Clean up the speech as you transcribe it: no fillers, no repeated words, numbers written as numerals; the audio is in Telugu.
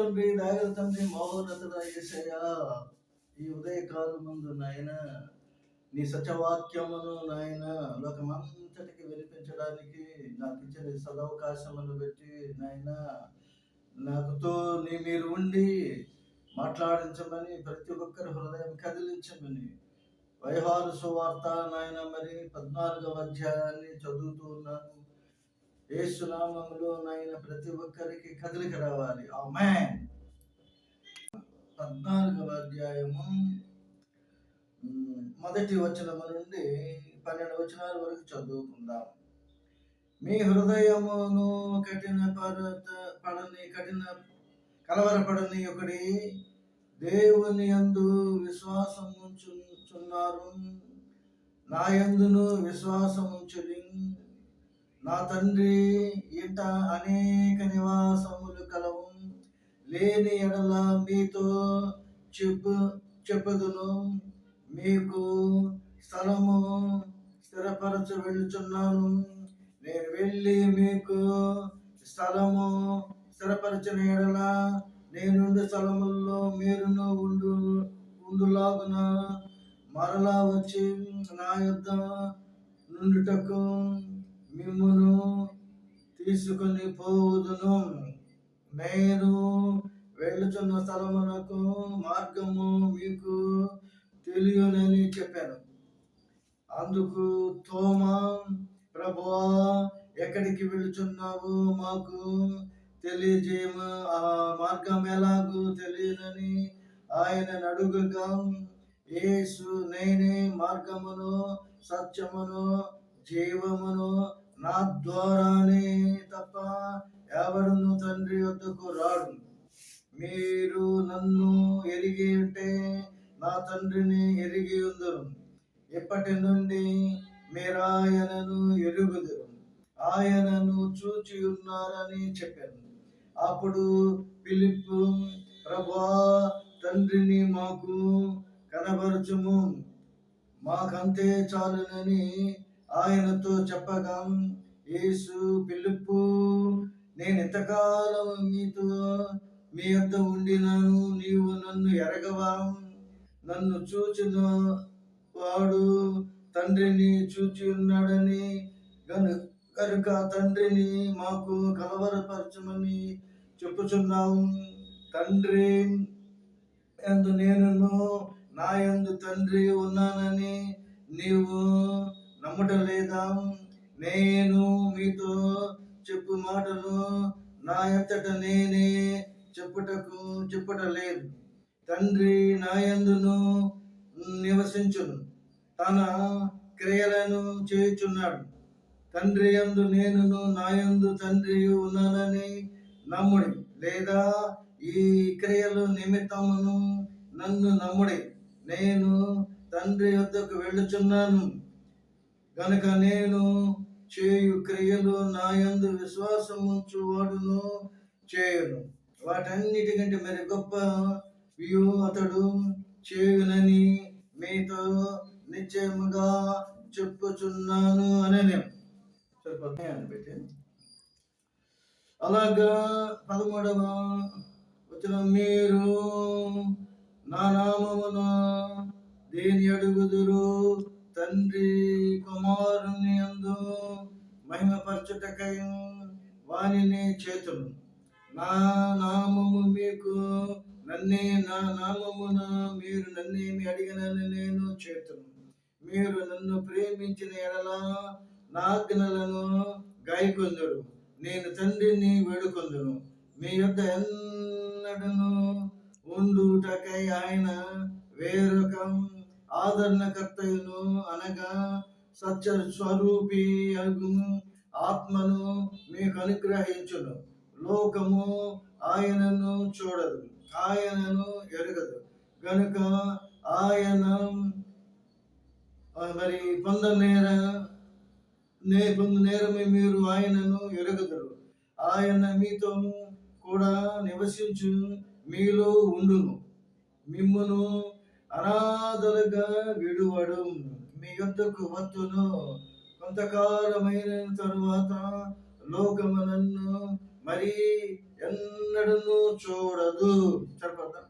తండ్రి, దయగల తండ్రి, మహోన్నతుడ యేసయ్యా, ఈ ఉదయకాలం ముందు నాయన నీ సత్యవాక్యమును నాయన లోకమంతటికి వినిపించడానికి నాకు ఇచ్చిన సదవకాశమును బట్టి నాయన నాకుతో మీరు ఉండి మాట్లాడించమని, ప్రతి ఒక్కరి హృదయం కదిలించమని, యోహాను సువార్త నాయన మరి 14వ అధ్యాయాన్ని చదువుతూ ఉన్నాను. యేసు నామములో నాయన ప్రతి ఒక్కరికి కదలిక రావాలి. ఆమేన్. 14వ అధ్యాయము మొదటి వచనము నుండి 12 వచనాల వరకు చదువుకుందాం. మీ హృదయమును కలవరపడని ఒకటి దేవుని యందు విశ్వాసం ఉంచుచున్నారు, నా యందును విశ్వాసం ఉంచుడి. నా తండ్రి ఇంట అనేక నివాసములు కలవు, లేని ఎడల మీతో చెప్పుదును. మీకు స్థలము స్థిరపరచ వెళ్ళుచున్నాను. నేను వెళ్ళి మీకు స్థలము స్థిరపరచిన ఎడల నేనుండు స్థలముల్లో మీరును ఉండులాగున మరలా వచ్చి నా యొద్ద నుండుటకు మిమ్మును తీసుకొని పోవుదును. నేను వెళ్ళుచున్న స్థలమునకు మార్గము మీకు తెలియనని చెప్పాను. అందుకు తోమా, ప్రభువా, ఎక్కడికి వెళుచున్నావు మాకు తెలియజేయము, ఆ మార్గం ఎలాగూ తెలియనని ఆయన అడుగగా, యేసు, నేనే మార్గమును సత్యమును జీవమును, నా ద్వారానే తప్ప ఎవడును తండ్రి వద్దకు రాడు. మీరు నన్ను ఎరిగి ఉంటే నా తండ్రిని ఎరిగి ఉందరు. ఇప్పటి నుండి మీరాయనను ఎరుగుదురు, ఆయనను చూచి ఉన్నారని చెప్పాను. అప్పుడు ఫిలిప్పు, ప్రభువా, తండ్రిని మాకు కనబరచుము, మాకంతే చాలునని ఆయనతో చెప్పగా, యేసు, ఫిలిప్పు, నేను ఇంతకాలం మీ యొద్ద ఉండినాను, నీవు నన్ను ఎరగవా? నన్ను చూచిన వాడు తండ్రిని చూచి ఉన్నాడని కనుక తండ్రిని మాకు కలవరపరచమని చెప్పుచున్నావు. తండ్రి యందు నేనును నా యందు తండ్రి ఉన్నానని నీవు నమ్మటలేదా? నేను మీతో చెప్పు మాటలు నా అంతట నేనే చెప్పుటలేదు. తండ్రి నా యందును నివసించును, తన క్రియలను చేయుచున్నాడు. తండ్రి యందు నేనును నా యందు తండ్రి ఉన్నానని నమ్ముడి, లేదా ఈ క్రియల నిమిత్తమును నన్ను నమ్ముడి. నేను తండ్రి వద్దకు వెళ్ళుచున్నాను గనుక నేను చేయు క్రియలు నా యందు విశ్వాసం ఉంచువాడును చేయును. వాటన్నిటికంటే మరి గొప్ప అతడు చేయునని మీతో నిశ్చయముగా చెప్పుచున్నాను అని పెట్టి, అలాగా 13వ వచనం, మీరు నా నామమున దేని అడుగుదురు తండ్రి కుమారుని యందు మహిమపరచుటకై వానిని చేతును. నా నామము మీకు నా నామమున మీరు నన్నేమి అడిగినని నేను చేతును. మీరు నన్ను ప్రేమించిన ఎడల నా ఆజ్ఞలను గాయకొందురు. నేను తండ్రిని వేడుకొందును, మీ యొద్ద ఎన్నడను ఉండుటకై ఆయన వేరొక ఆదరణకర్తయును, అనగా సత్య స్వరూపి అగు ఆత్మను మీకు అనుగ్రహించును. లోకము ఆయనను చూడదు, ఆయనను ఎరగదు గనుక ఆయన మరి పొందనేరమే మీరు ఆయనను ఎరగదురు. ఆయన మీతో కూడా నివసించు మీలో ఉండును, మిమ్మును అనాథలుగా విడువడు. మీ యొద్దకు వత్తును. కొంతకాలమైన తరువాత లోకము నన్ను మరి ఎన్నడూ చూడదు. ఉండదు. సరిపోద్దా?